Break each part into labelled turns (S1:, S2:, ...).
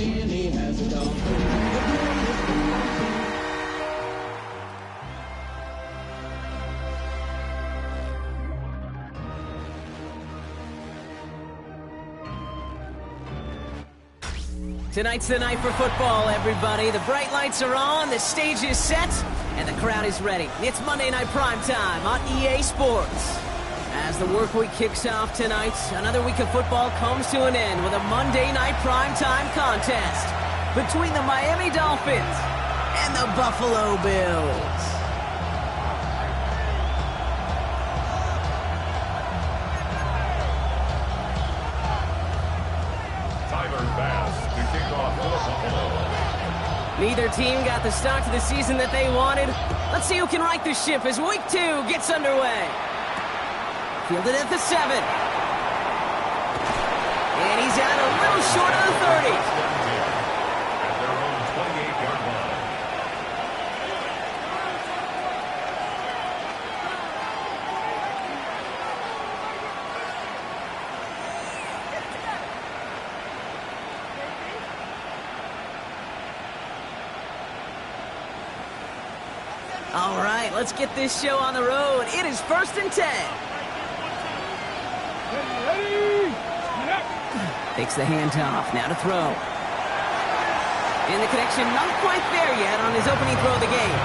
S1: really has it all. The greatest football team.
S2: Tonight's the night for football, everybody. The bright lights are on, the stage is set, and the crowd is ready. It's Monday Night Primetime on EA Sports. As the work week kicks off tonight, another week of football comes to an end with a Monday Night Primetime contest between the Miami Dolphins and the Buffalo Bills. Neither team got the start to the season that they wanted. Let's see who can right the ship as Week 2 gets underway. Fielded at the 7. And he's out a little short of the 30.
S3: At their own 28-yard line.
S2: All right, let's get this show on the road. It is 1st and 10. Takes the handoff, now to throw. And the connection not quite there yet on his opening throw of the game.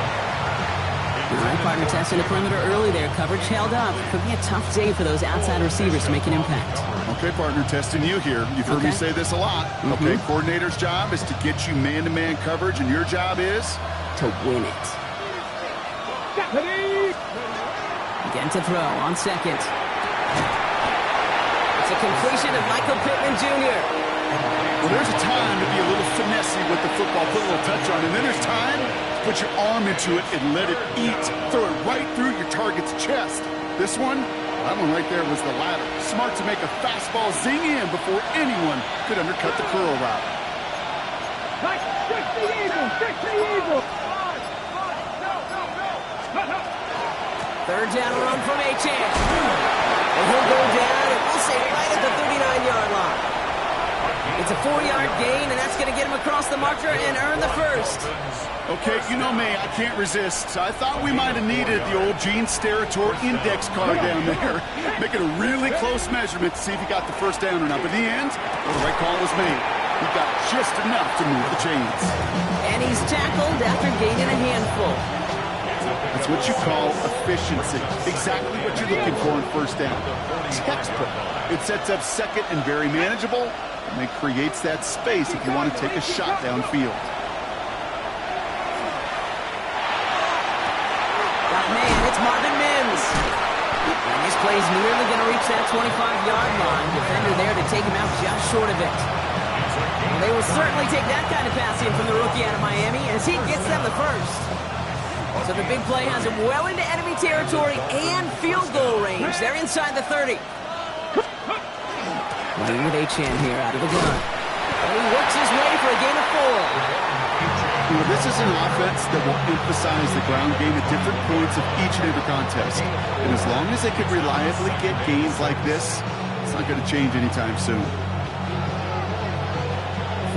S2: All right, partner testing the perimeter early there. Coverage held up. Could be a tough day for those outside receivers to make an impact.
S4: Okay, partner, testing you here. You've heard me say this a lot. Okay, coordinator's job is to get you man-to-man coverage, and your job is?
S2: To win it. Again to throw on 2nd. It's a completion of Michael Pittman Jr.
S4: Well, there's a time to be a little finessey with the football, put a little touch on it. And then there's time to put your arm into it and let it eat. Throw it right through your target's chest. This one, that one right there was the latter. Smart to make a fastball zing in before anyone could undercut the curl route.
S5: Nice. Stick the eagle. Stick the eagle.
S2: 3rd down run from Achane. And he'll go down, and we'll say right at the 39-yard line. It's a 4-yard gain, and that's going to get him across the marker and earn the first.
S4: Okay, you know me, I can't resist. I thought we might have needed the old Gene Steratore index card down there. Make it a really close measurement to see if he got the first down or not. But in the end, the right call was made. He got just enough to move the chains.
S2: And he's tackled after gaining a handful.
S4: That's what you call efficiency. Exactly what you're looking for in 1st down. Textbook. It sets up 2nd and very manageable, and it creates that space if you want to take a shot downfield.
S2: Got man, it's Marvin Mims. And this play's nearly going to reach that 25-yard line. Defender there to take him out just short of it. Well, they will certainly take that kind of pass in from the rookie out of Miami as he gets them the first. So the big play has him well into enemy territory and field goal range. They're inside the 30. Playing with Achane here out of the gun. And he works his way for a gain of 4.
S4: You know, this is an offense that will emphasize the ground game at different points of each and every contest. And as long as they can reliably get gains like this, it's not going to change anytime soon.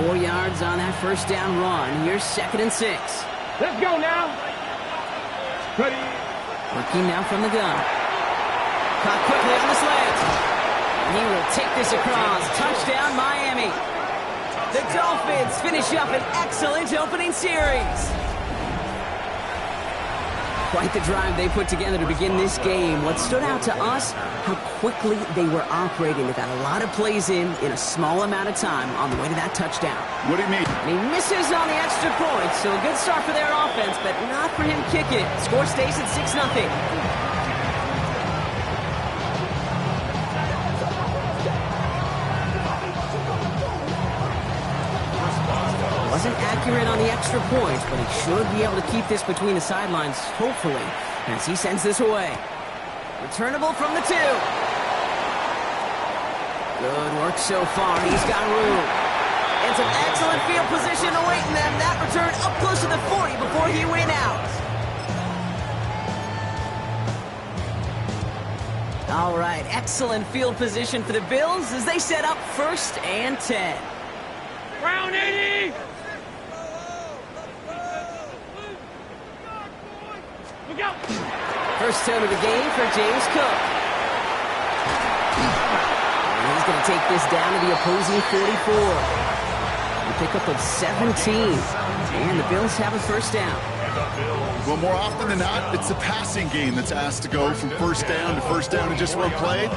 S2: 4 yards on that 1st down run. Here's 2nd and 6.
S5: Let's go now. Ready.
S2: Working now from the gun. Caught quickly on the slant. And he will take this across. Touchdown, Miami. The Dolphins finish up an excellent opening series. Quite the drive they put together to begin this game. What stood out to us, how quickly they were operating. They got a lot of plays in a small amount of time on the way to that touchdown.
S4: What do you mean?
S2: And he misses on the extra point, so a good start for their offense, but not for him kicking it. Score stays at 6-0. Wasn't accurate on the extra points, but he should be able to keep this between the sidelines, hopefully, as he sends this away. Returnable from the 2. Good work so far. He's got room. And some excellent field position awaiting them. That return up close to the 40 before he went out. All right, excellent field position for the Bills as they set up 1st and 10.
S5: Round 80!
S2: First turn of the game for James Cook. And he's going to take this down to the opposing 44. A pickup of 17. And the Bills have a first down.
S4: Well, more often than not, it's the passing game that's asked to go from first down to just one play.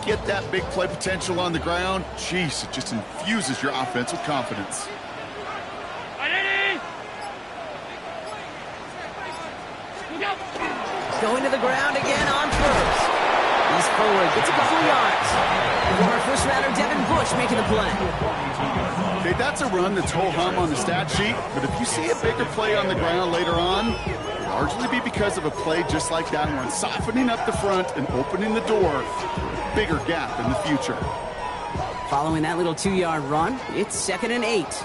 S4: Get that big play potential on the ground. Jeez, it just infuses your offense with confidence.
S2: Going to the ground again on first. He's forward, gets a couple of yards. Former first-rounder Devin Bush making the play.
S4: Okay, that's a run that's ho-hum on the stat sheet, but if you see a bigger play on the ground later on, it'll largely be because of a play just like that one, softening up the front and opening the door for a bigger gap in the future.
S2: Following that little 2-yard run, it's 2nd and 8.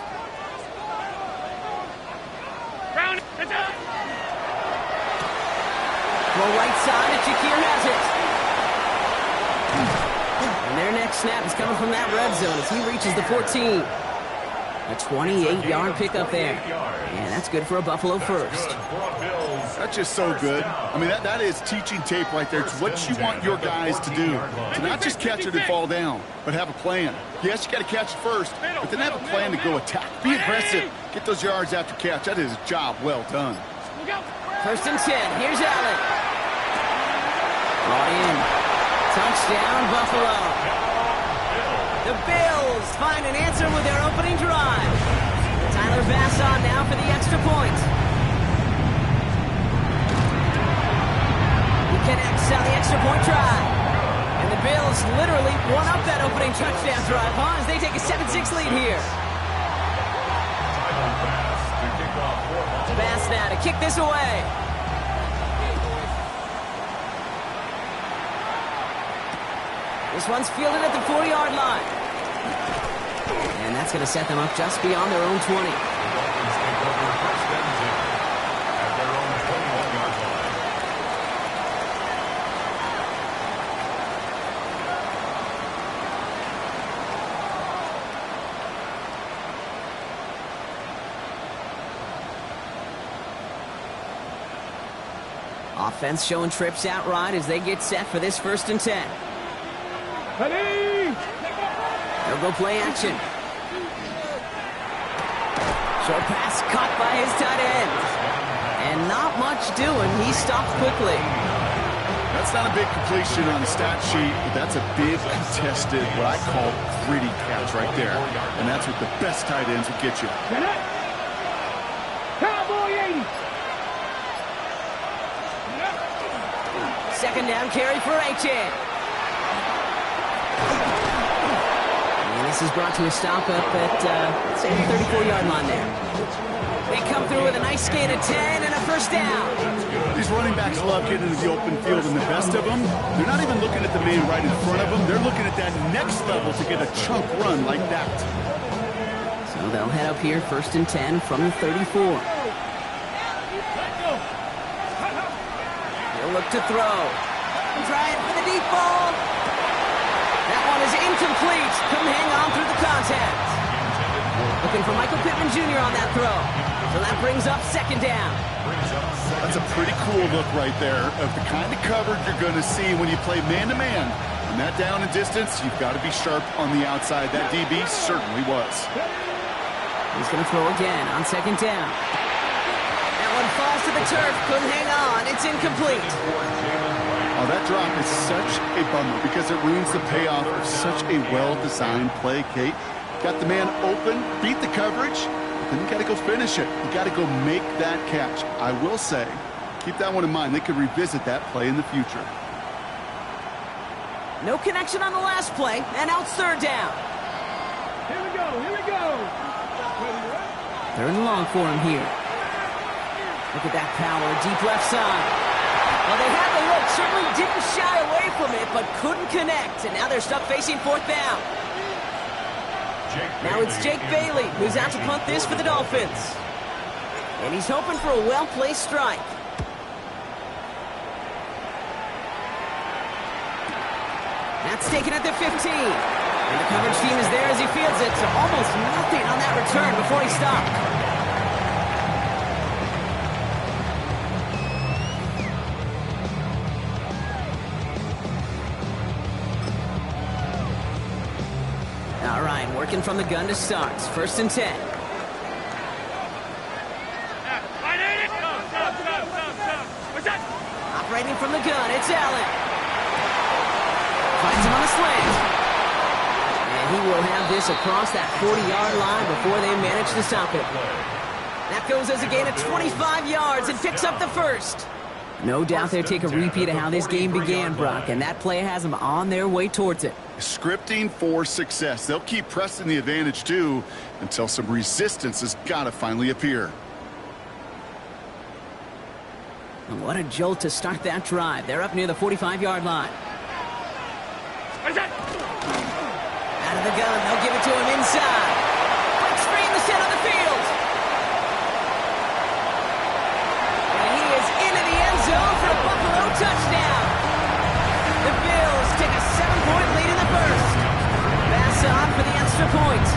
S2: Well, right side, and Shakir has it. And their next snap is coming from that red zone as he reaches the 14. A 28-yard pickup there. And that's good for a Buffalo first.
S4: That's just so good. I mean, that is teaching tape right there. It's what you want your guys to do. To not just catch it and fall down, but have a plan. Yes, you got to catch it first, but then have a plan to go attack. Be aggressive. Get those yards after catch. That is a job well done.
S2: First and 10. Here's Allen. Brought in. Touchdown, Buffalo. The Bills find an answer with their opening drive. Tyler Bass on now for the extra point. He connects on the extra point drive. And the Bills literally won up that opening touchdown drive, as they take a 7-6 lead here. Bass now to kick this away. This one's fielded at the 4-yard line. And that's going to set them up just beyond their own 20. Offense showing trips out right as they get set for this 1st and 10. They'll go play action. Short pass caught by his tight end. And not much doing. He stopped quickly.
S4: That's not a big completion on the stat sheet, but that's a big contested, what I call gritty catch right there. And that's what the best tight ends will get you.
S5: Cowboy 80.
S2: 2nd down carry for Achane. And this is brought to a stop up at, say, the 34-yard line there. They come through with a nice gain of 10 and a first down.
S4: These running backs love getting into the open field, and the best of them, they're not even looking at the man right in front of them. They're looking at that next level to get a chunk run like that.
S2: So they'll head up here 1st and 10 from the 34. They'll look to throw. Try it for the deep ball. That one is incomplete. Couldn't hang on through the contact. Looking for Michael Pittman Jr. on that throw. So that brings up 2nd down.
S4: That's a pretty cool look right there of the kind of coverage you're going to see when you play man-to-man. And that down and distance, you've got to be sharp on the outside. That DB certainly was.
S2: He's going to throw again on 2nd down. That one falls to the turf. Couldn't hang on. It's incomplete.
S4: Oh, that drop is such a bummer because it ruins the payoff of such a well-designed play, Kate. Got the man open, beat the coverage, then you got to go finish it. You got to go make that catch. I will say, keep that one in mind. They could revisit that play in the future.
S2: No connection on the last play, and now it's 3rd down.
S5: Here we go, here we go.
S2: 3rd and long for him here. Look at that power, deep left side. Well, they had the look, certainly didn't shy away from it, but couldn't connect, and now they're stuck facing 4th down. Now it's Jake Bailey, who's out to punt this for the Dolphins. And he's hoping for a well-placed strike. That's taken at the 15. And the coverage team is there as he fields it, so almost nothing on that return before he stopped. working from the gun to start. It's 1st and 10. Operating from the gun, it's Allen. Finds him on the slant. And he will have this across that 40-yard line before they manage to stop it. That goes as a gain of 25 yards and picks up the first. No doubt they'll take a repeat of how this game began, Brock, and that play has them on their way towards it.
S4: Scripting for success. They'll keep pressing the advantage, too, until some resistance has got to finally appear.
S2: And what a jolt to start that drive. They're up near the 45-yard line. Out of the gun, they'll give it to him inside. Breaks free in the center of the field. And he is into the end zone for a Buffalo touchdown. The Bills take a 7-point lead in the first. Pass on for the extra point.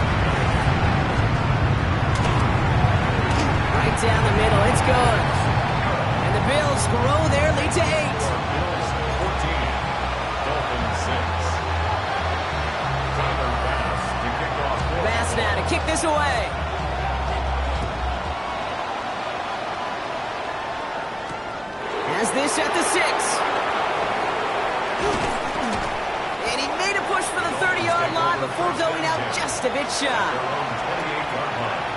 S2: Right down the middle, it's good. And the Bills grow their lead to 8.
S3: Bills 14, Dolphins 6. Tyler Bass to kick off.
S2: Bass now to kick this away. Has this at the 6. And he made a push for the 30-yard line before going out just a bit shy.
S3: 28-yard line.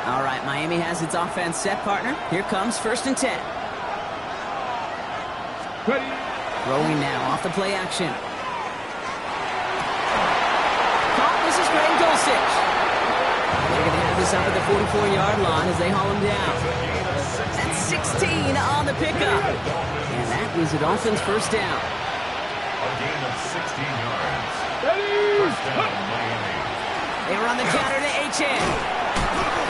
S2: All right, Miami has its offense set, partner. Here comes 1st and 10.
S5: Ready.
S2: Throwing now off the play action. Caught, this is Graham Dulcich. They're going to have this up at the 44-yard line as they haul him down. That's 16 on the pickup. And that is a Dolphins first down.
S3: A gain of 16 yards.
S5: Ready.
S3: First down, Miami.
S2: They run the counter to H.N.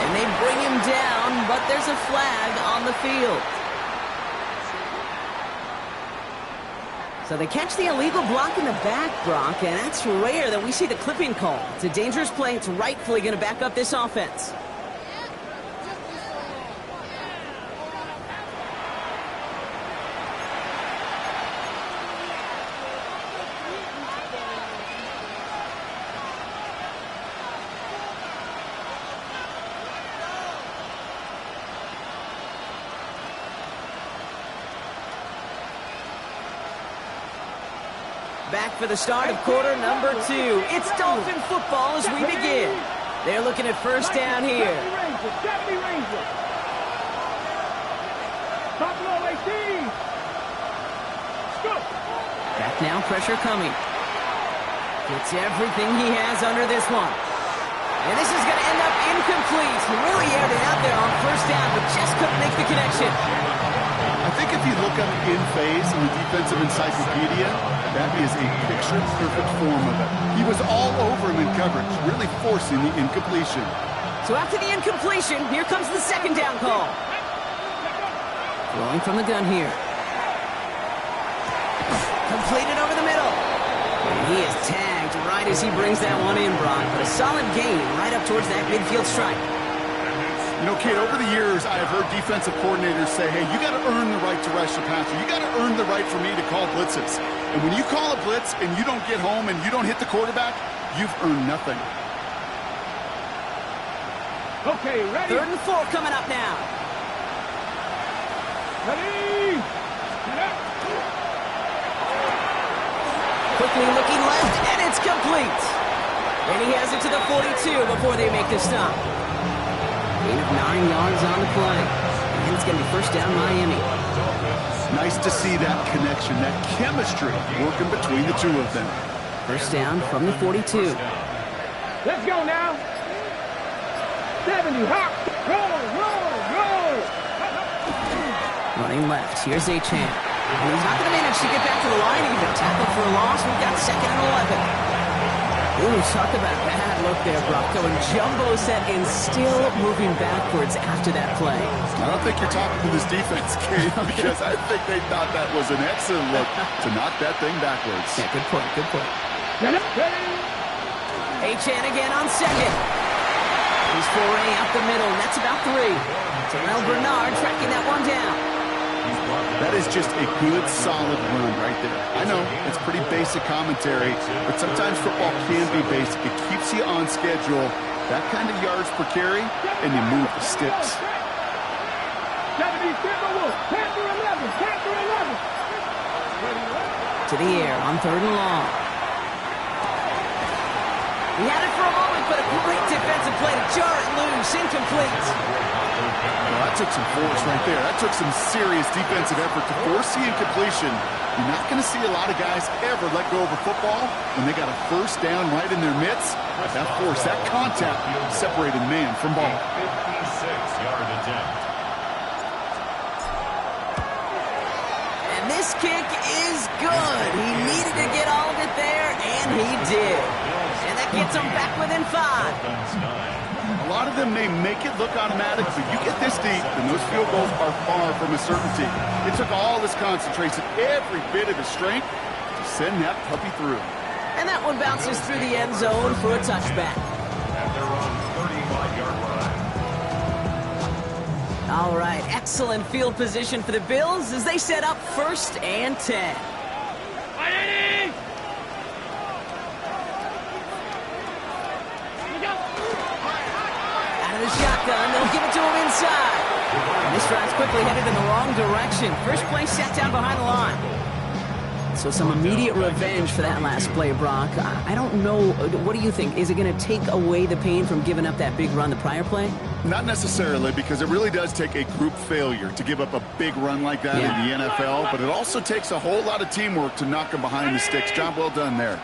S2: And they bring him down, but there's a flag on the field. So they catch the illegal block in the back, Brock, and that's rare that we see the clipping call. It's a dangerous play. It's rightfully going to back up this offense. Back for the start of quarter number 2. It's Dolphin football as we begin. They're looking at first down here.
S5: Deputy Ranger. Buffalo 18. Go.
S2: Back now, pressure coming. Gets everything he has under this one. And this is going to end up incomplete. He really aired it out there on first down, but just couldn't make the connection.
S4: I think if you look up in phase in the defensive encyclopedia, that is a picture-perfect form of it. He was all over him in coverage, really forcing the incompletion.
S2: So after the incompletion, here comes the second down call. Throwing from the gun here. Completed over the middle. And he is tagged right as he brings that one in, Brock. But a solid gain right up towards that midfield stripe.
S4: You know, Kate, over the years, I have heard defensive coordinators say, hey, you got to earn the right to rush the passer. You got to earn the right for me to call blitzes. And when you call a blitz and you don't get home and you don't hit the quarterback, you've earned nothing.
S5: Okay, ready.
S2: 3rd and 4 coming up now.
S5: Ready.
S2: Quickly looking left, and it's complete. And he has it to the 42 before they make the stop. Gain of 9 yards on the play. And it's going to be first down Miami.
S4: Nice to see that connection, that chemistry working between the two of them.
S2: First down from the 42.
S5: Let's go now. 70. Hop. Roll, roll, roll.
S2: Running left. Here's H.N. And he's not going to manage to get back to the line even. Tackle for a loss. We've got 2nd and 11. Ooh, talk about a bad look there, Brock. Going jumbo set and still moving backwards after that play.
S4: I don't think you're talking to this defense, Kate, because I think they thought that was an excellent look to knock that thing backwards.
S2: Yeah, good point, good point.
S5: Ready.
S2: H.N. again on 2nd. He's foray out the middle. That's about 3. Terrell Bernard tracking that one down.
S4: That is just a good, solid run right there. I know, it's pretty basic commentary, but sometimes football can be basic. It keeps you on schedule, that kind of yards per carry, and you move the sticks.
S2: To the air on 3rd and long. He had it for a moment, but a great defensive play to jar it loose. Incomplete.
S4: Well, that took some force right there. That took some serious defensive effort to force the incompletion. You're not going to see a lot of guys ever let go of a football when they got a first down right in their midst. That force, that contact separated man from ball.
S3: 56-yard attempt.
S2: And this kick is good. He needed to get all of it there, and he did. And that gets him back within 5.
S4: A lot of them may make it look automatic, but you get this deep, and those field goals are far from a certainty. It took all his concentration, every bit of his strength, to send that puppy through.
S2: And that one bounces through the end zone for a touchback.
S3: At their own 35-yard line.
S2: All right, excellent field position for the Bills as they set up 1st and 10. Out of the shotgun, they'll give it to him inside. And this drive's quickly headed in the wrong direction. First play set down behind the line. So some immediate revenge for that last play, Brock. I don't know. What do you think? Is it going to take away the pain from giving up that big run the prior play?
S4: Not necessarily, because it really does take a group failure to give up a big run like that in the NFL, but it also takes a whole lot of teamwork to knock them behind the sticks. Job well done there.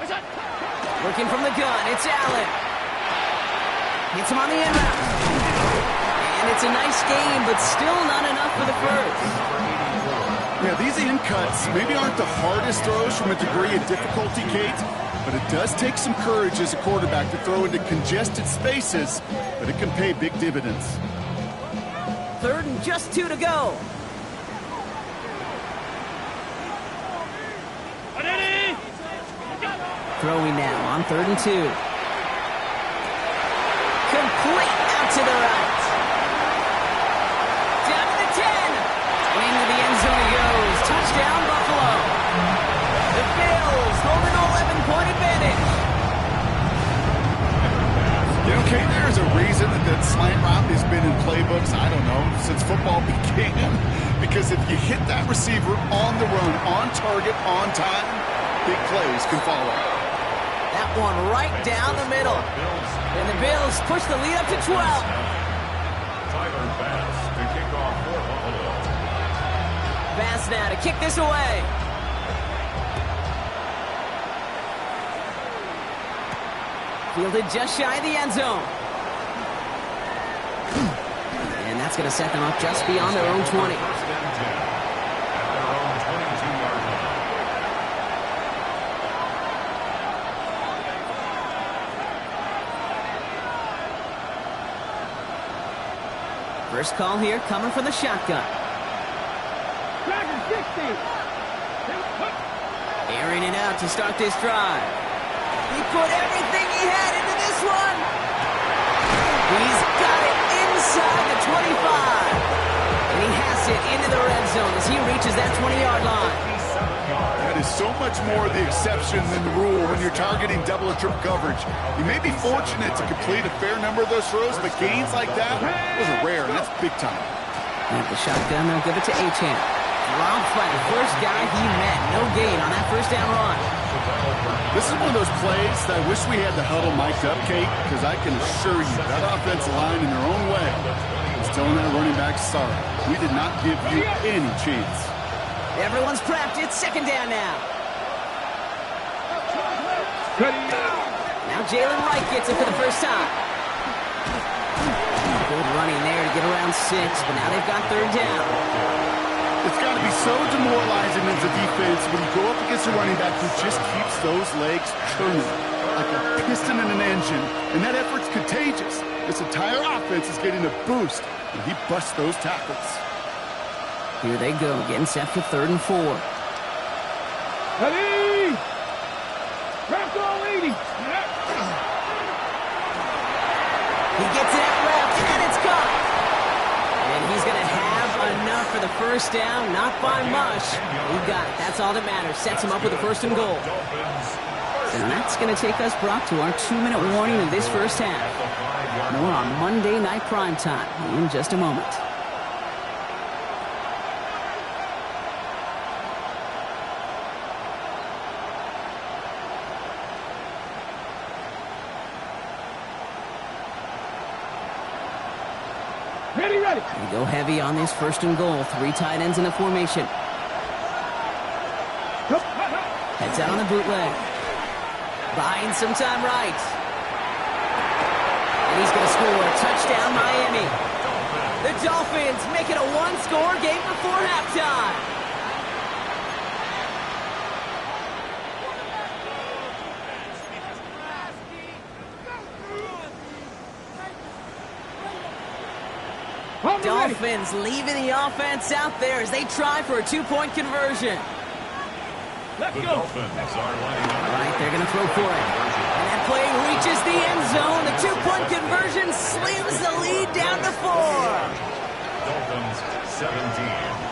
S2: Working from the gun, it's Allen. Hits him on the end route. And it's a nice game, but still not enough for the first.
S4: Yeah, these in cuts maybe aren't the hardest throws from a degree of difficulty, Kate, but it does take some courage as a quarterback to throw into congested spaces, but it can pay big dividends.
S2: 3rd and just 2 to go. Throwing now on 3rd and 2. Complete out to the right. Down to the 10. Into the end zone he goes. Touchdown, Buffalo. The Bills hold an 11-point advantage.
S4: Okay, there's a reason that slant route has been in playbooks, I don't know, since football began. Because if you hit that receiver on the run, on target, on time, big plays can follow.
S2: That one right down the middle. And the Bills push the lead up to 12.
S3: Tyler Bass to kick off for Buffalo.
S2: Bass now to kick this away. Fielded just shy of the end zone. And that's going to set them up just beyond their own 20.
S3: 1st and 10. At their own 22-yard line.
S2: First call here coming from the shotgun. Airing it out to start this drive. He put everything he had into this one. He's got it inside the 25. And he has it into the red zone as he reaches that 20-yard line.
S4: That is so much more the exception than the rule when you're targeting double or triple coverage. You may be fortunate to complete a fair number of those throws, but gains like that, those are rare, and that's big time.
S2: And the shotgun, they'll give it to Achane. Dropped by the first guy he met. No gain on that first down run.
S4: This is one of those plays that I wish we had the huddle mic'd up, Kate, because I can assure you that offensive line in their own way is telling that running back, sorry, we did not give you any chance.
S2: Everyone's prepped. It's 2nd down now. Now Jalen Wright gets it for the first time. Good running there to get around 6, but now they've got 3rd down.
S4: It's got to be so demoralizing as a defense when you go up against a running back who just keeps those legs churning like a piston in an engine, and that effort's contagious. This entire offense is getting a boost, and he busts those tackles.
S2: Here they go, getting set for 3rd and 4.
S5: Ready! Wrap all 80.
S2: He gets it out left, and it's caught. And he's going to have enough for the first down, not by much. He got it. That's all that matters. Sets him up with a first and goal. And that's going to take us, Brock, to our 2-minute warning of this first half. More on Monday Night Primetime in just a moment.
S5: Ready, ready.
S2: We go heavy on this first and goal. 3 tight ends in the formation. Heads out on the bootleg. Buying some time right. And he's going to score a touchdown, Miami. The Dolphins make it a 1-score game before halftime. Dolphins leaving the offense out there as they try for a 2-point conversion.
S3: The Dolphins are lining up.
S2: All right, they're going to throw for it. And that play reaches the end zone. The 2-point conversion slams the lead down to 4.
S3: Dolphins 17.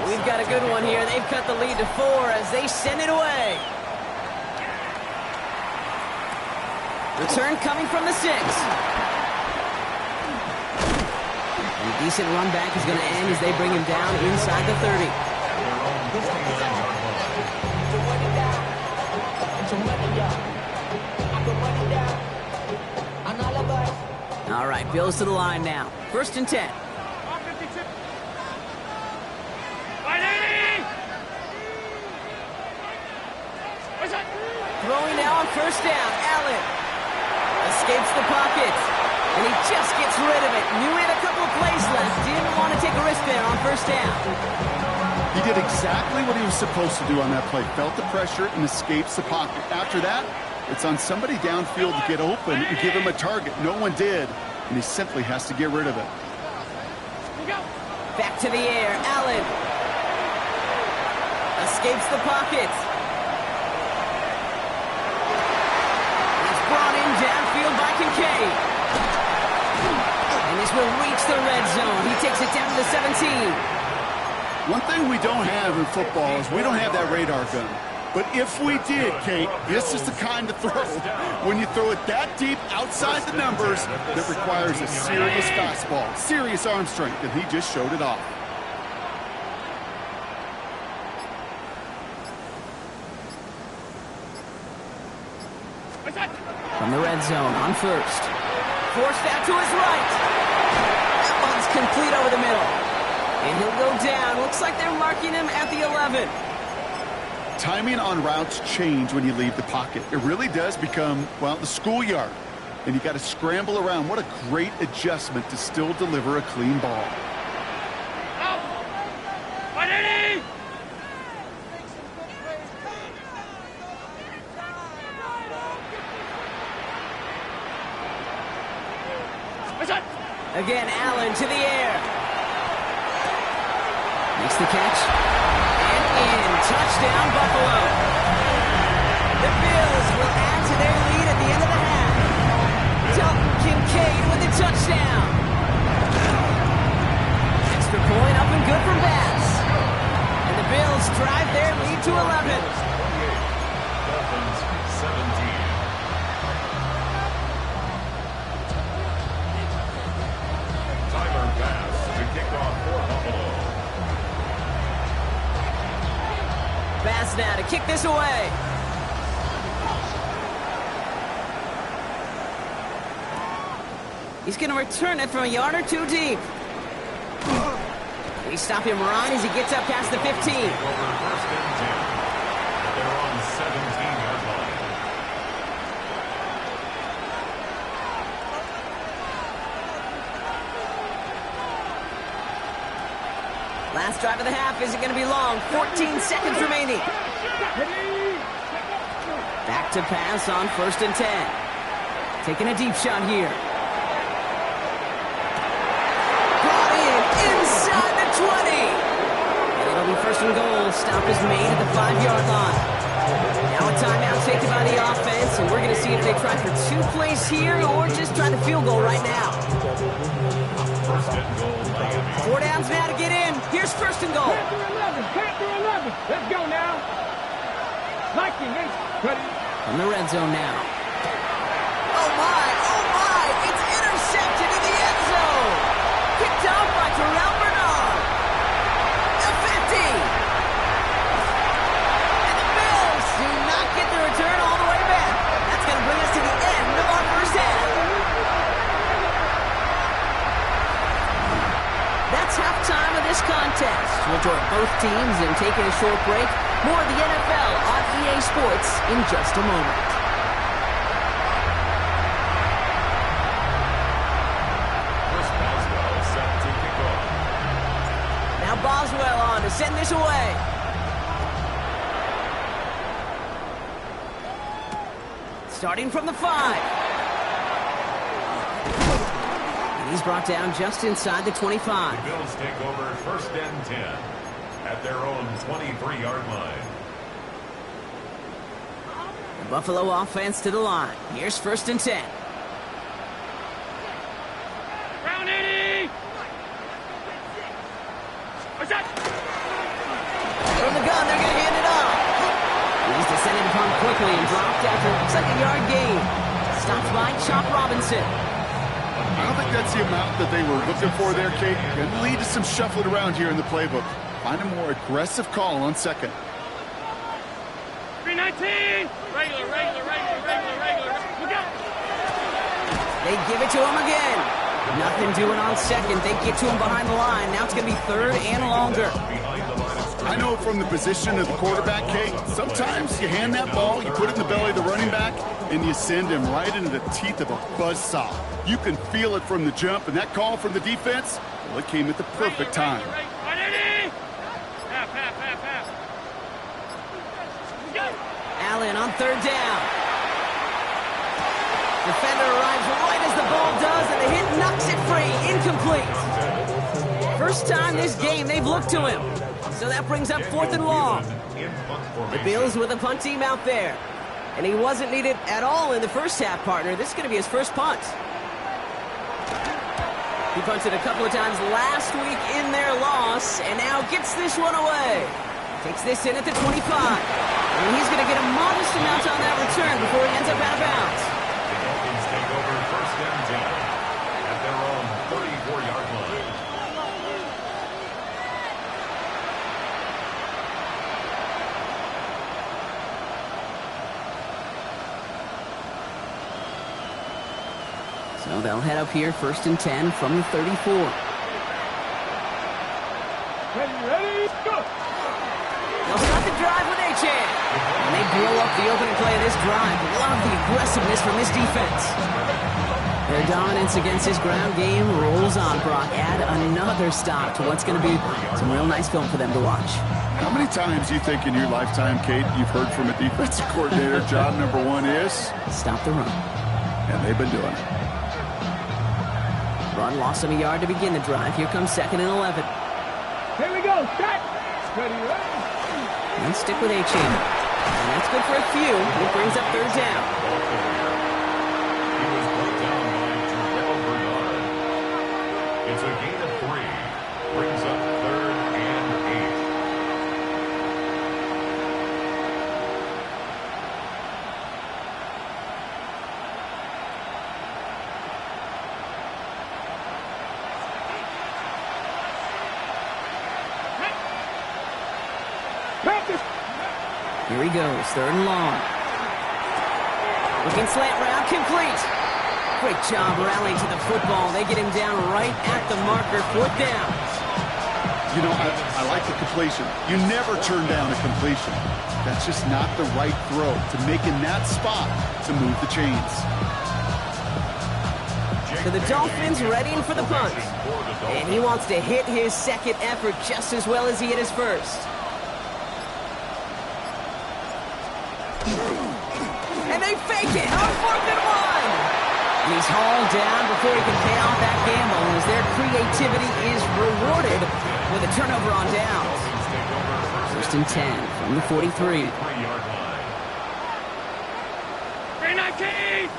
S2: We've got a good one here. They've cut the lead to 4 as they send it away. Return coming from the 6. And a decent run back is going to end as they bring him down inside the 30. All right, Bills to the line now. 1st and 10. Throwing now on 1st down. Allen escapes the pocket. And he just gets rid of it. Knew he had a couple of plays left. Didn't want to take a risk there on 1st down.
S4: He did exactly what he was supposed to do on that play. Felt the pressure and escapes the pocket. After that, it's on somebody downfield to get open and give him a target. No one did, and he simply has to get rid of it.
S2: Back to the air. Allen escapes the pocket. Brought in downfield by Kincaid. And this will reach the red zone. He takes it down to the 17.
S4: One thing we don't have in football is we don't have that radar gun. But if we did, Kate, this is the kind of throw. When you throw it that deep outside the numbers, that requires a serious fastball, serious arm strength, and he just showed it off.
S2: From the red zone on 1st. Forced out to his right. That one's complete over the middle. And he'll go down. Looks like they're marking him at the 11.
S4: Timing on routes change when you leave the pocket. It really does become, well, the schoolyard. And you got to scramble around. What a great adjustment to still deliver a clean ball.
S2: Again, Allen to the air. Makes the catch. And in. Touchdown, Buffalo. The Bills will add to their lead at the end of the half. Dalton Kincaid with the touchdown. Extra point up and good from Bass. And the Bills drive their lead to 11.
S3: Dolphins 17. Pass to kick off for Buffalo.
S2: Bass now to kick this away. He's going to return it from a yard or 2 deep. We stop him right as he gets up past the 15.
S3: Over 1st and 10. They're on 17-yard line.
S2: Last drive of the half isn't going to be long. 14 seconds remaining. Back to pass on 1st and 10. Taking a deep shot here. Brought in inside the 20. And it'll be 1st and goal stop is made at the 5-yard line. Now a timeout taken by the offense, and we're going to see if they try for 2 plays here or just try the field goal right now.
S3: First and goal, Miami.
S2: 4 downs now to get in. Here's first and goal.
S5: Panther 11. Let's go now. Mikey, ready.
S2: From the red zone now. Oh my, it's intercepted in the end zone. Picked off by Terrell Bernard. The 50. And the Bills do not get the return all the way back. That's going to bring us to the end of our first half. That's halftime of this contest. We'll join both teams in taking a short break. More of the NFL on EA Sports in just a moment.
S3: Chris Boswell set to kick off.
S2: Now Boswell on to send this away. Starting from the 5. And he's brought down just inside the 25.
S3: The Bills take over first and 10 at their own 23-yard line.
S2: The Buffalo offense to the line. Here's first and 10.
S5: Round 80. What's that?
S2: From the gun, they're going to hand it off. He's descended upon quickly and dropped after a second-yard gain. Stopped by Chop Robinson.
S4: I don't think that's the amount that they were looking for there, Kate. Going to lead to some shuffling around here in the playbook. Find a more aggressive call on second.
S5: 319. Regular. Look out.
S2: They give it to him again. Nothing doing on second. They get to him behind the line. Now it's going to be third and longer.
S4: I know from the position of the quarterback, Kate, sometimes you hand that ball, you put it in the belly of the running back, and you send him right into the teeth of a buzzsaw. You can feel it from the jump, and that call from the defense, well, it came at the perfect time.
S5: 180. Half. Let's go.
S2: Allen on third down. Defender arrives right as the ball does, and the hit knocks it free. Incomplete. First time this game they've looked to him. So that brings up fourth and long. The Bills with a punt team out there. And he wasn't needed at all in the first half, partner. This is going to be his first punt. He punted a couple of times last week in their loss, and now gets this one away. Takes this in at the 25. And he's going to get a modest amount on that return before he ends up out of bounds.
S3: The Dolphins take over first and 10 at their own 34-yard line.
S2: So they'll head up here first and 10 from the 34.
S5: Ready, go.
S2: They'll start the drive with A-Chan. And they blow up the opening play of this drive. Love the aggressiveness from this defense. Their dominance against his ground game rolls on, Brock. Add another stop to what's going to be some real nice film for them to watch.
S4: How many times do you think in your lifetime, Kate, you've heard from a defensive coordinator, job number one is?
S2: Stop the run.
S4: And they've been doing it.
S2: Run lost him a yard to begin the drive. Here comes second and 11.
S5: Here we go. Set. Ready.
S2: And stick with A-Chan. And that's good for a few. It brings up third down.
S3: He was brought down by Terrell Bernard. It's a gain of 3. Brings up third and 8.
S2: Here he goes, third and long. Looking slant route, complete. Great job rallying to the football. They get him down right at the marker, fourth down.
S4: You know, I like the completion. You never turn down a completion. That's just not the right throw to make in that spot to move the chains.
S2: So the Dolphins readying for the punt. And he wants to hit his second effort just as well as he hit his first. And they fake it on 4th and 1. He's hauled down before he can pay off that gamble as their creativity is rewarded with a turnover on downs. First and 10 from the 43.
S3: 3-yard line.
S5: 319!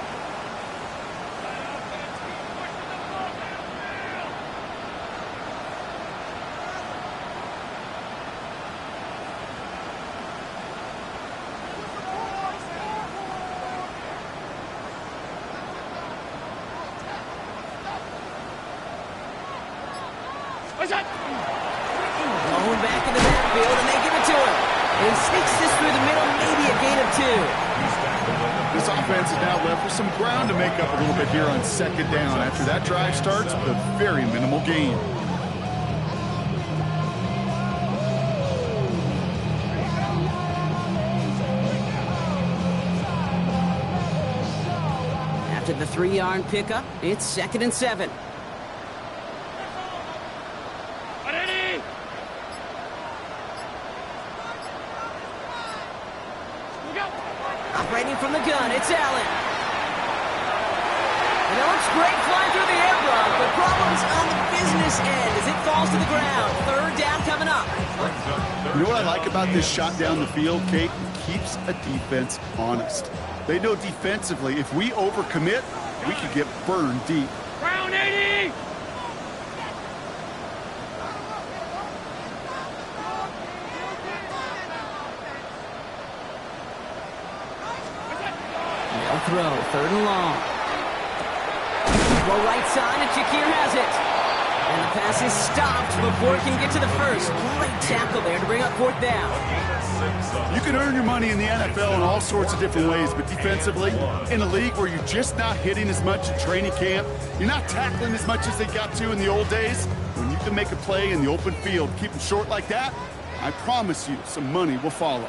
S5: What's that?
S2: Going back in the backfield, and they give it to him. And he sneaks this through the middle, maybe a gain of 2.
S4: This offense is now left with some ground to make up a little bit here on second down after that drive starts with a very minimal gain.
S2: After the 3-yard pickup, it's 2nd and 7. Operating from the gun, it's Allen. And it looks great flying through the air, Brock, but problems on the business end as it falls to the ground. 3rd down coming up.
S4: You know what I like about this shot down the field, Kate? It keeps a defense honest. They know defensively, if we overcommit, we could get burned deep.
S5: Round 80!
S2: They'll throw, 3rd and long. Well, right side, and Shakir has it. And the pass is stopped before it can get to the first. Great tackle there to bring up 4th down.
S4: You can earn your money in the NFL in all sorts of different ways, but defensively, in a league where you're just not hitting as much at training camp, you're not tackling as much as they got to in the old days, when you can make a play in the open field, keep them short like that, I promise you some money will follow.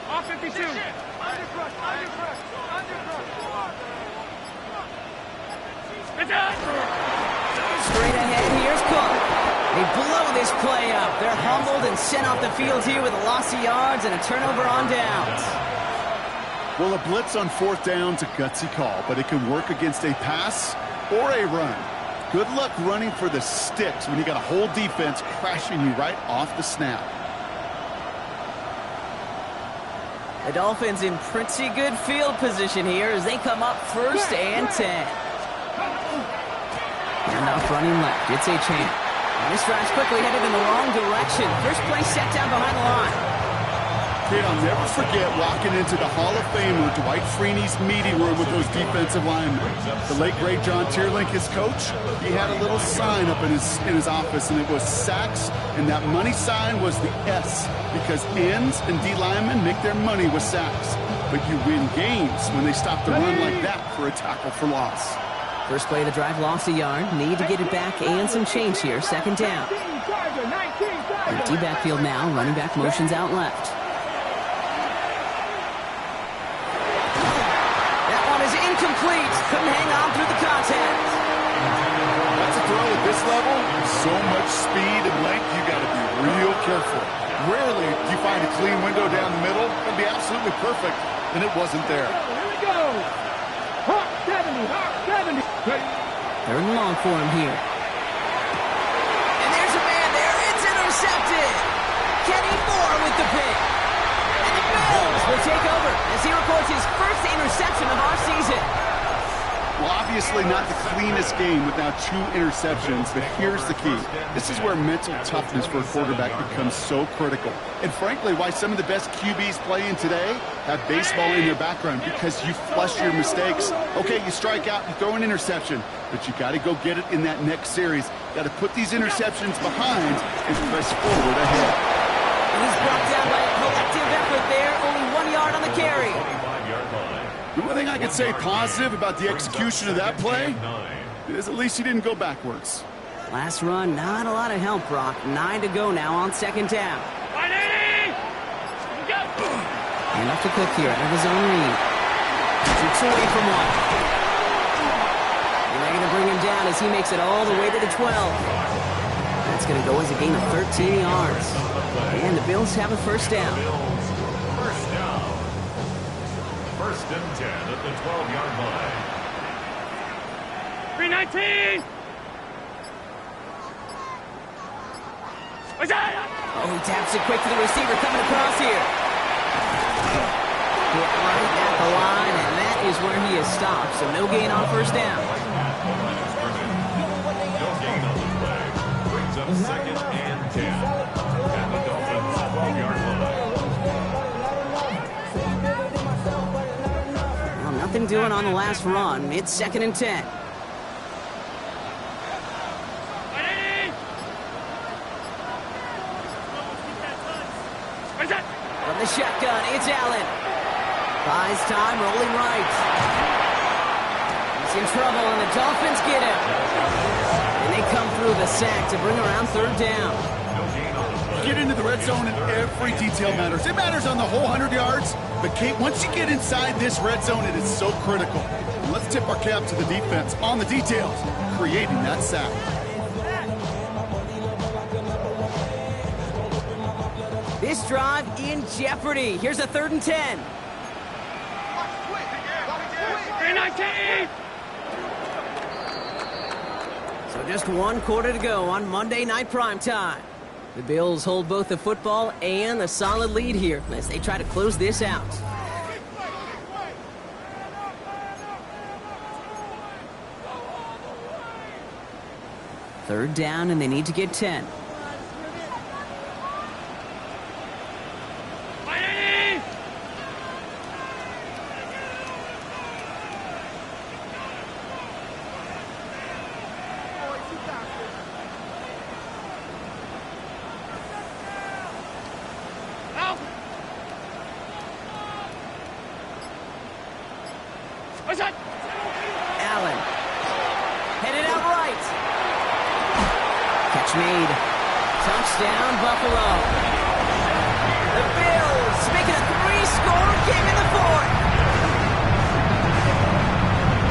S5: Off 52!
S2: Straight ahead, here's Cook. They blow this play up. They're humbled and sent off the field here with a loss of yards and a turnover on downs.
S4: Well, a blitz on 4th down's a gutsy call, but it can work against a pass or a run. Good luck running for the sticks when you got a whole defense crashing you right off the snap.
S2: The Dolphins in pretty good field position here as they come up 1st and 10. Enough running left. It's a chance. This drive's quickly headed in the wrong direction. First play set down behind the line.
S4: Kid, I'll never forget walking into the Hall of Famer Dwight Freeney's meeting room with those defensive linemen. The late, great John Tierlink, his coach, he had a little sign up in his office, and it was sacks, and that money sign was the S, because ends and D linemen make their money with sacks. But you win games when they stop the run like that for a tackle for loss.
S2: First play of the drive, lost a yard. Need to get it back and some change here. 2nd down. Empty backfield now. Running back motions out left. That one is incomplete. Couldn't hang on through the contact.
S4: That's a throw at this level. So much speed and length, you got to be real careful. Rarely do you find a clean window down the middle. It'd be absolutely perfect, and it wasn't there.
S5: Here we go! Hawk 70! Hawk 70!
S2: 3rd and long for him here. And there's a man there. It's intercepted. Kenny Moore with the pick. And the Bills will take over as he records his first interception of our season.
S4: Well, obviously not the cleanest game without 2 interceptions, but here's the key. This is where mental toughness for a quarterback becomes so critical. And frankly, why some of the best QBs playing today have baseball in their background, because you flush your mistakes. Okay, you strike out, you throw an interception, but you got to go get it in that next series. Got to put these interceptions behind and press forward ahead.
S2: And he's brought down by a collective effort there. Only 1 yard on the carry.
S3: 25-yard line.
S4: The one thing I can say positive about the execution of that play is at least he didn't go backwards.
S2: Last run, not a lot of help, Brock. 9 to go now on 2nd down.
S5: 180! Go!
S2: And up to Cook here out of his own read. Shoots away from one. And they're going to bring him down as he makes it all the way to the 12. That's going to go as a gain of 13 yards. And the Bills have a 1st down.
S3: First down. 1st and 10 at the 12-yard line.
S5: 319!
S2: Oh, he taps it quick to the receiver coming across here. Hit right at the line, and that is where he is stopped, so no gain on first down.
S3: No gain on the play. Brings up 2nd and 10. At the Dolphins' 12-yard line.
S2: Well, nothing doing on the last run. It's 2nd and 10. From the shotgun, it's Allen. Buys time, rolling right. He's in trouble, and the Dolphins get him. And they come through the sack to bring around 3rd down.
S4: Get into the red zone, and every detail matters. It matters on the whole 100 yards. But, Kate, once you get inside this red zone, it is so critical. And let's tip our cap to the defense on the details, creating that sack.
S2: This drive in jeopardy. Here's a 3rd and 10. So just 1 quarter to go on Monday Night Primetime. The Bills hold both the football and a solid lead here as they try to close this out. Third down, and they need to get 10. Allen. Headed out right. Catch made. Touchdown, Buffalo. The Bills making a 3-score game in the 4th.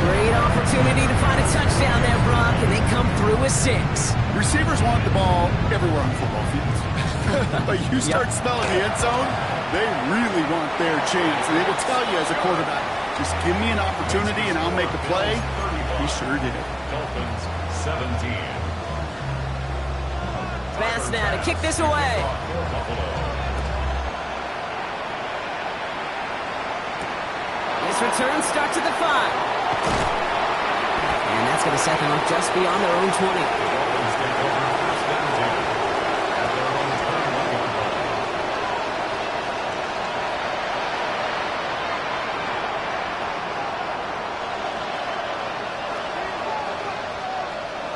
S2: Great opportunity to find a touchdown there, Brock, and they come through with 6.
S4: Receivers want the ball everywhere on the football field. But you start smelling the end zone, they really want their chance. And they will tell you as a quarterback, just give me an opportunity and I'll make a play. He sure did.
S3: Dolphins 17.
S2: Pass now to kick this away. This return starts at the 5. And that's going to set them up just beyond their own 20.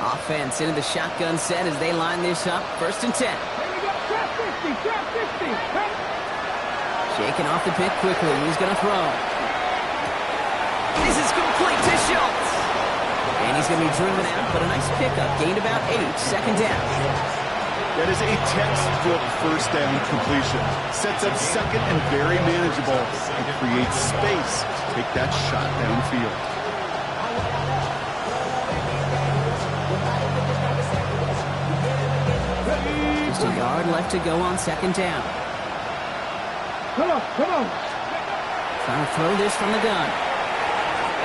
S2: Offense into the shotgun set as they line this up. 1st and 10. Shaking off the pick quickly. He's going to throw. This is complete to Schultz. And he's going to be driven out, but a nice pickup. Gained about 8. 2nd down.
S4: That is a textbook first down completion. Sets up 2nd and very manageable. It creates space to take that shot downfield.
S2: Just a yard left to go on 2nd down.
S5: Come on.
S2: Trying to throw this from the gun.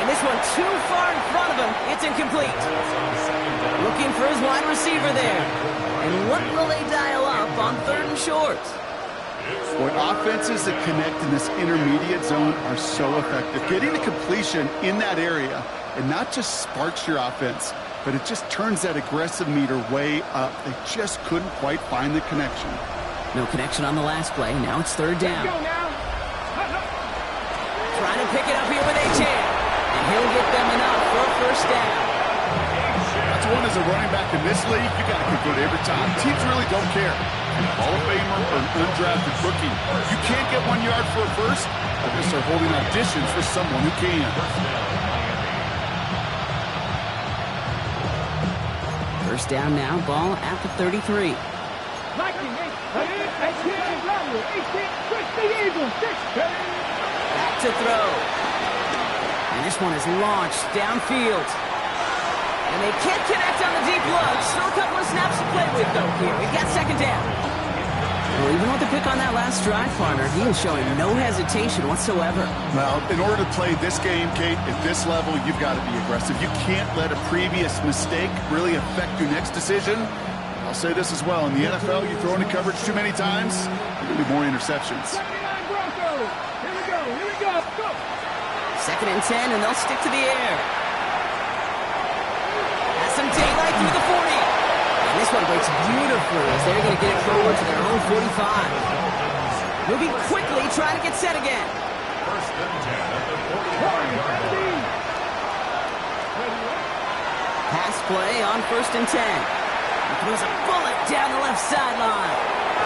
S2: And this one too far in front of him. It's incomplete. Looking for his wide receiver there. And what will they dial up on 3rd and short?
S4: Boy, offenses that connect in this intermediate zone are so effective. Getting the completion in that area, it not just sparks your offense, but it just turns that aggressive meter way up. They just couldn't quite find the connection.
S2: No connection on the last play. Now it's 3rd down.
S5: Go now.
S2: Trying to pick it up here with A-Chan. And he'll get them enough for a 1st down.
S4: That's one as a running back in this league, you got to convert every time. Teams really don't care. Hall of Famer or an undrafted rookie. You can't get 1 yard for a first, they're going to start holding auditions for someone who can.
S2: First down now, ball at the 33. Back to throw. And this one is launched downfield. And they can't connect on the deep look. Still a couple of snaps to play with, though, here. We've got 2nd down. Well, even with the pick on that last drive, partner, he is showing no hesitation whatsoever.
S4: Well, in order to play this game, Kate, at this level, you've got to be aggressive. You can't let a previous mistake really affect your next decision. I'll say this as well. In the NFL, you throw into coverage too many times, there's going to be more interceptions.
S5: 79 Broncos. Here we go. Here we go. Go.
S2: 2nd and 10, and they'll stick to the air. Has some daylight through the 40. And this one breaks beautifully as they're going to get it forward to their own 45. Moving quickly, trying to get set again.
S3: First and 10 at the 45-yard line.
S2: Pass play on 1st and 10. He throws a bullet down the left sideline.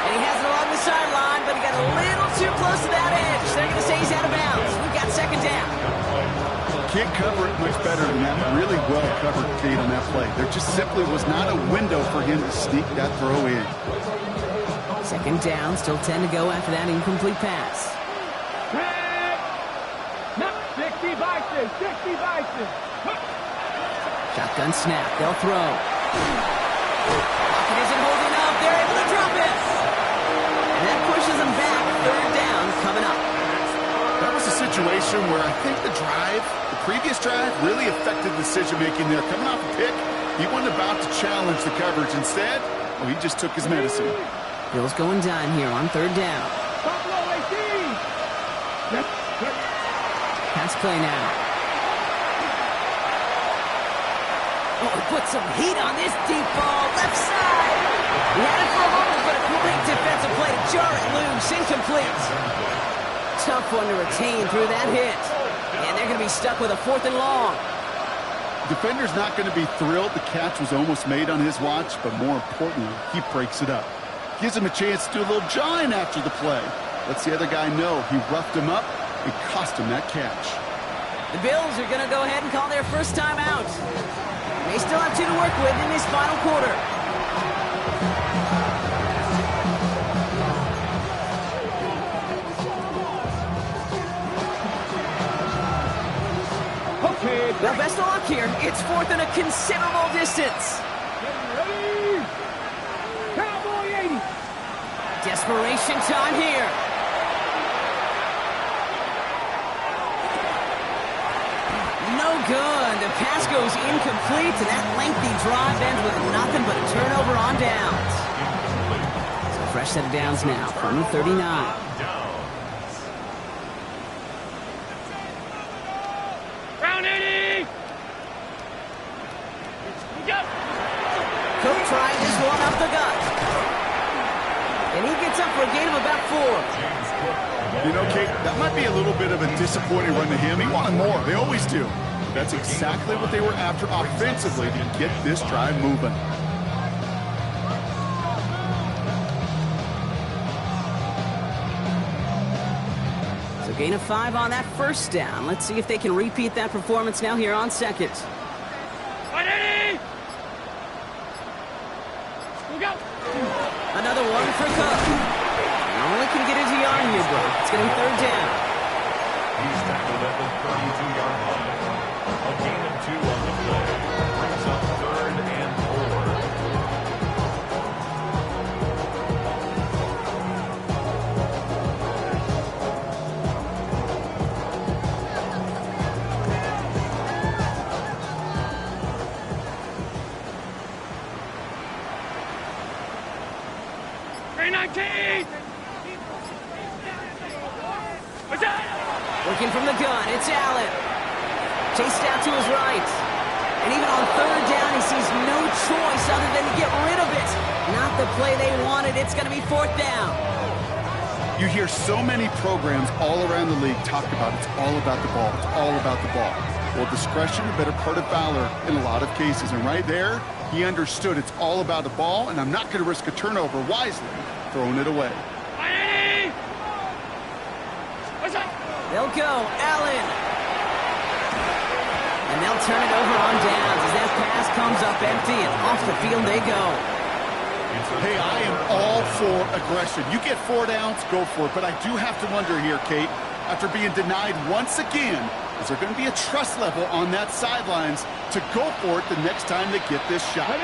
S2: And he has it along the sideline, but he got a little too close to that edge. They're going to say he's out of bounds. We've got 2nd down.
S4: Can't cover it much better than that. Really well covered, Kate, on that play. There just simply was not a window for him to sneak that throw in.
S2: 2nd down, still 10 to go after that incomplete pass.
S5: No, 60 Vices. 60 Vices.
S2: Shotgun snap, they'll throw. Pocket isn't holding up, they're able to drop it. And that pushes them back, 3rd down coming up.
S4: That was a situation where I think the previous drive, really affected decision-making there. Coming off a pick, he wasn't about to challenge the coverage. Instead, well, he just took his medicine.
S2: Bills going dime here on 3rd down.
S5: Buffalo 18.
S2: Pass play now. Oh, he put some heat on this deep ball, left side. He had it for a moment, but a great defensive play to jar it loose, incomplete. Tough one to retain through that hit. And they're going to be stuck with a 4th and long.
S4: Defender's not going to be thrilled the catch was almost made on his watch, but more importantly, he breaks it up. Gives him a chance to do a little jawing after the play. Lets the other guy know he roughed him up and cost him that catch.
S2: The Bills are going to go ahead and call their first time out. They still have 2 to work with in this final quarter.
S5: Okay.
S2: Well, best of luck here. It's 4th and a considerable distance.
S5: Ready? Cowboy 80.
S2: Desperation time here. No good. The pass goes incomplete, and that lengthy drive ends with nothing but a turnover on downs. So fresh set of downs now from the 39.
S5: Round 80. Go.
S2: Cook trying this one up the gut. And he gets up for a gain of about 4.
S4: You know, Kate, that might be a little bit of a disappointing run to him. He wanted more. They always do. That's exactly what they were after offensively to get this drive moving.
S2: So gain of 5 on that 1st down. Let's see if they can repeat that performance now here on 2nd.
S5: 180. We'll go.
S2: Another one for Cook. Only can get his yard here, bro. It's going to be 3rd down.
S3: He's tackled at the 32-yard line. A gain of 2 on the play. Brings up 3rd and
S5: 319.
S2: Working from the gun, it's Allen. Chased out to his right. And even on 3rd down, he sees no choice other than to get rid of it. Not the play they wanted. It's going to be 4th down.
S4: You hear so many programs all around the league talk about it's all about the ball. It's all about the ball. Well, discretion, a better part of valor in a lot of cases. And right there, he understood it's all about the ball, and I'm not going to risk a turnover wisely, throwing it away.
S2: They'll go, Allen. And they'll turn it over on downs as that pass comes up empty, and off the field they go.
S4: Hey, I am all for aggression. You get 4 downs, go for it. But I do have to wonder here, Kate, after being denied once again, is there going to be a trust level on that sidelines to go for it the next time they get this shot?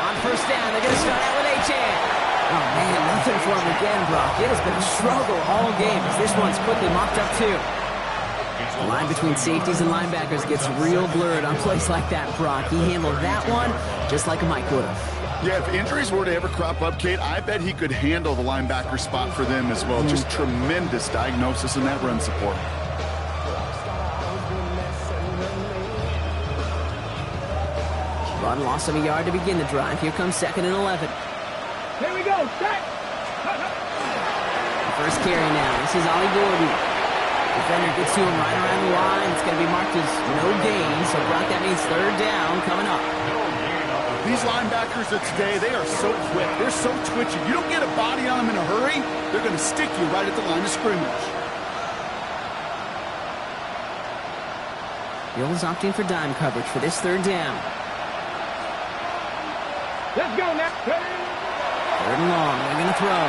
S2: On 1st down, they're going to start out with H.A. Oh, man, nothing for him again, Brock. It has been a struggle all game as this one's quickly mopped up, too. The line between safeties and linebackers gets real blurred on plays like that, Brock. He handled that one just like a Mike would have.
S4: Yeah, if injuries were to ever crop up, Kate, I bet he could handle the linebacker spot for them as well. Just tremendous diagnosis in that run support.
S2: Run loss of a yard to begin the drive. Here comes 2nd and 11.
S5: Here we go. Set.
S2: First carry now. This is Ollie Gordon. Defender gets to him right around the line. It's going to be marked as no gain. So, Brock, that means 3rd down coming up.
S4: These linebackers of today, they are so quick. They're so twitchy. You don't get a body on them in a hurry, they're going to stick you right at the line of scrimmage.
S2: Bills opting for dime coverage for this 3rd down.
S5: Let's go now.
S2: 3rd and long. They're going to throw.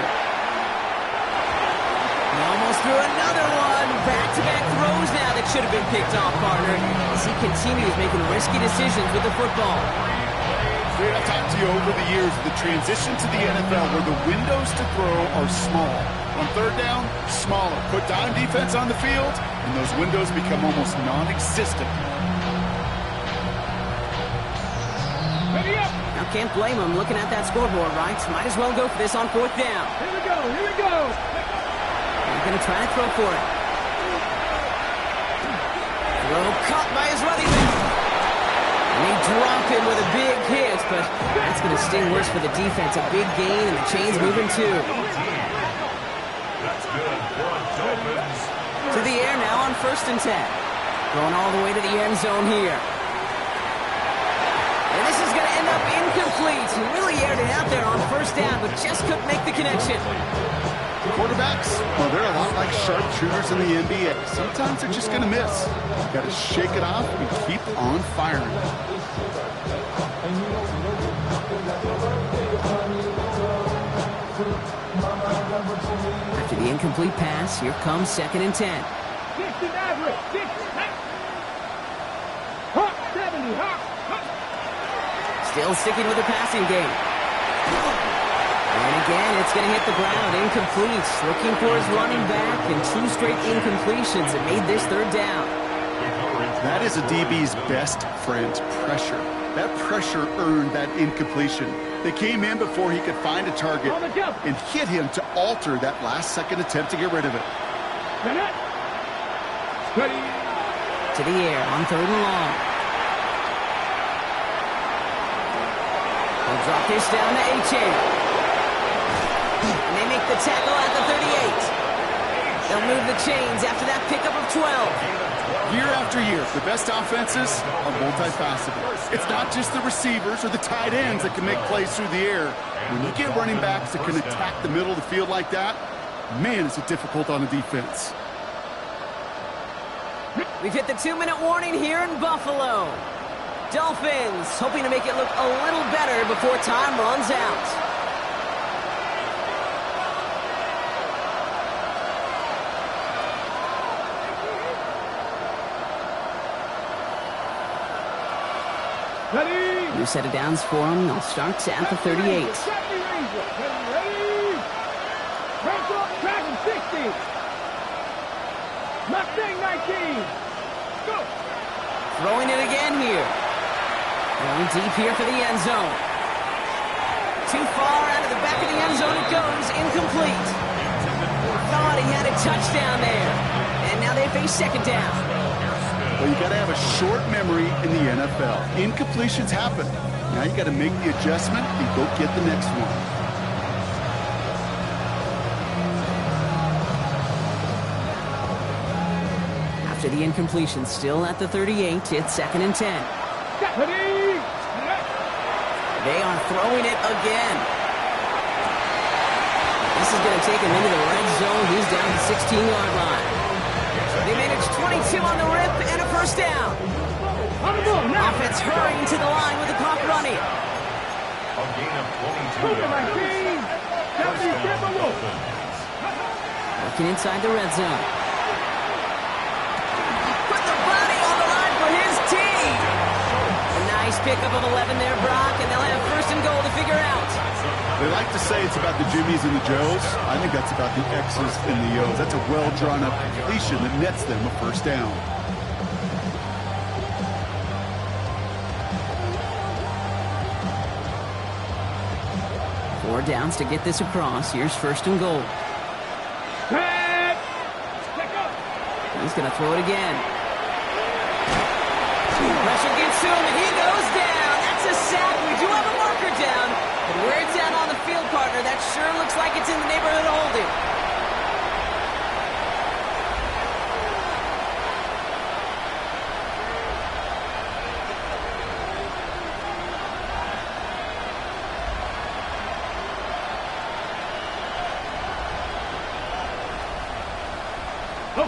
S2: He almost threw another one. Back-to-back throws now that should have been picked off, partner, as he continues making risky decisions with the football.
S4: I've talked to you over the years of the transition to the NFL where the windows to throw are small. On 3rd down, smaller. Put dime defense on the field, and those windows become almost non-existent.
S5: Ready up.
S2: Now, can't blame him looking at that scoreboard, right? Might as well go for this on 4th down.
S5: Here we go. Here we go.
S2: He's going to try to throw for it. Throw caught by his running back. And they drop him with a big hit, but that's going to sting worse for the defense. A big gain, and the chain's moving too.
S3: That's good for Dolphins.
S2: To the air now on 1st and 10. Going all the way to the end zone here. And this is going to end up incomplete. He really aired it out there on 1st down, but just couldn't make the connection.
S4: Quarterbacks, well, they're a lot like sharpshooters in the NBA. Sometimes they're just going to miss. You've got to shake it off and keep on firing.
S2: After the incomplete pass, here comes 2nd and 10.
S5: 60 average. 60. Hop. 70. Hop.
S2: Still sticking with the passing game. And again, it's going to hit the ground. Incomplete. Looking for his running back, and 2 straight incompletions that made this 3rd down.
S4: That is a DB's best friend, pressure. That pressure earned that incompletion. They came in before he could find a target and hit him to alter that last-second attempt to get rid of it.
S5: Ready.
S2: To the air on 3rd and long. They'll drop this down to H.A. And they make the tackle at the 38. They'll move the chains after that pickup of 12.
S4: Year after year, the best offenses are multifaceted. It's not just the receivers or the tight ends that can make plays through the air. When you get running backs that can attack the middle of the field like that, man, is it difficult on the defense.
S2: We've hit the 2-minute warning here in Buffalo. Dolphins hoping to make it look a little better before time runs out.
S5: Ready.
S2: New set of downs for them. They'll start at the 38.
S5: Ready. Break up track 60. Mustang 19. Go.
S2: Throwing it again here. Going deep here for the end zone. Too far out of the back of the end zone it goes. Incomplete. Thought he had a touchdown there. And now they face 2nd down.
S4: Well, you got to have a short memory in the NFL. Incompletions happen. Now you got to make the adjustment and go get the next one.
S2: After the incompletion, still at the 38, it's 2nd and 10.
S5: Ready.
S2: They are throwing it again. This is going to take him into the red zone. He's down to the 16-yard line. They managed 22 on the rip and a 1st down. Offense hurrying to the line with the clock running.
S3: A gain of 22 yards.
S2: Working inside the red zone. Put the body on the line for his team. A nice Nice pickup of 11 there, Brock, and they'll have first and goal to figure out.
S4: They like to say it's about the Jimmies and the Joes. I think that's about the X's and the O's. That's a well-drawn-up completion that nets them a first down.
S2: Four downs to get this across. Here's first and goal. He's going to throw it again. Pressure gets to him, and he goes down. That's a sack. We do have a marker down. But where it's at on the field, partner, that sure looks like it's in the neighborhood of holding.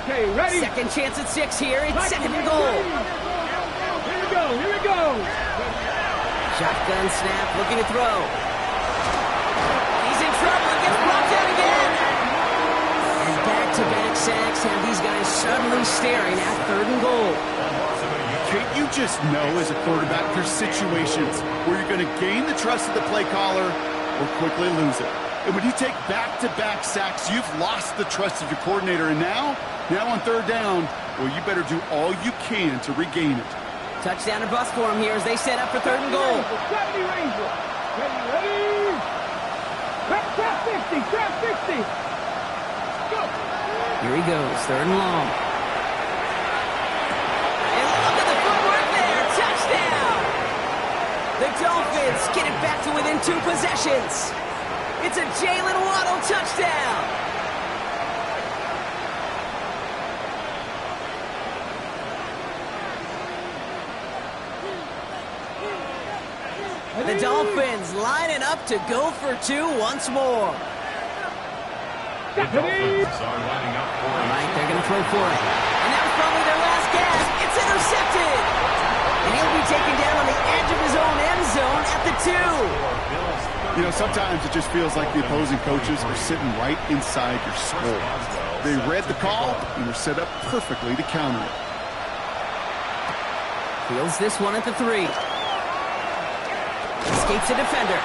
S5: Okay, ready?
S2: Second chance at 6 here. It's second and goal.
S5: Here we go.
S2: Shotgun snap, looking to throw. He's in trouble and gets brought down again. And back-to-back sacks have these guys suddenly staring at third and goal.
S4: Can't you just know as a quarterback there's situations where you're going to gain the trust of the play caller or quickly lose it? And when you take back-to-back sacks, you've lost the trust of your coordinator. And now on third down, well, you better do all you can to regain it.
S2: Touchdown or bust for him here as they set up for third and goal.
S5: 70 Ranger. Ready? Trap 60. Go.
S2: Here he goes, third and long. And look at the footwork there. Touchdown! The Dolphins get it back to within 2 possessions. It's a Jalen Waddle touchdown. The Dolphins lining up to go for 2 once more.
S3: The Dolphins are lining up for
S2: All right, they're going to throw for it. And that was probably their last gasp. It's intercepted. And he'll be taken down on the edge of his own end zone at the 2.
S4: You know, sometimes it just feels like the opposing coaches are sitting right inside your skull. They read the call and were set up perfectly to counter it.
S2: Fields this one at the 3. Escapes a defender.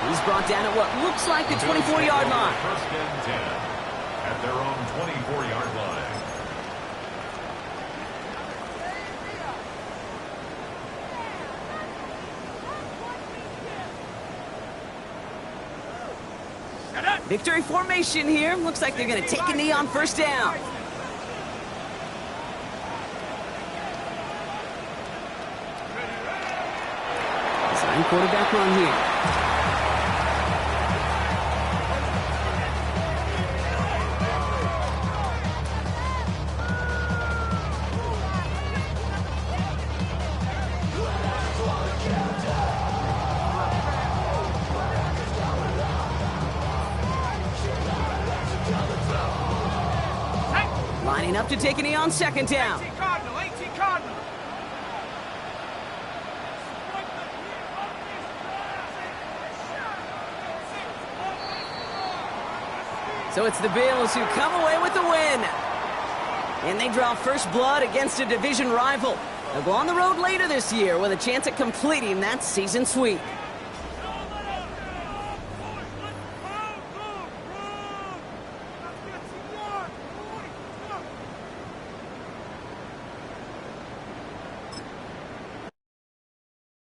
S2: He's brought down at what looks like the 24-yard line.
S3: first and 10 at their own 24-yard line.
S2: Victory formation here. Looks like they're going to take a knee on first down. Design quarterback run here. Lining up to take a knee on second down.
S5: 18 Cardinal.
S2: So it's the Bills who come away with the win. And they draw first blood against a division rival. They'll go on the road later this year with a chance at completing that season sweep.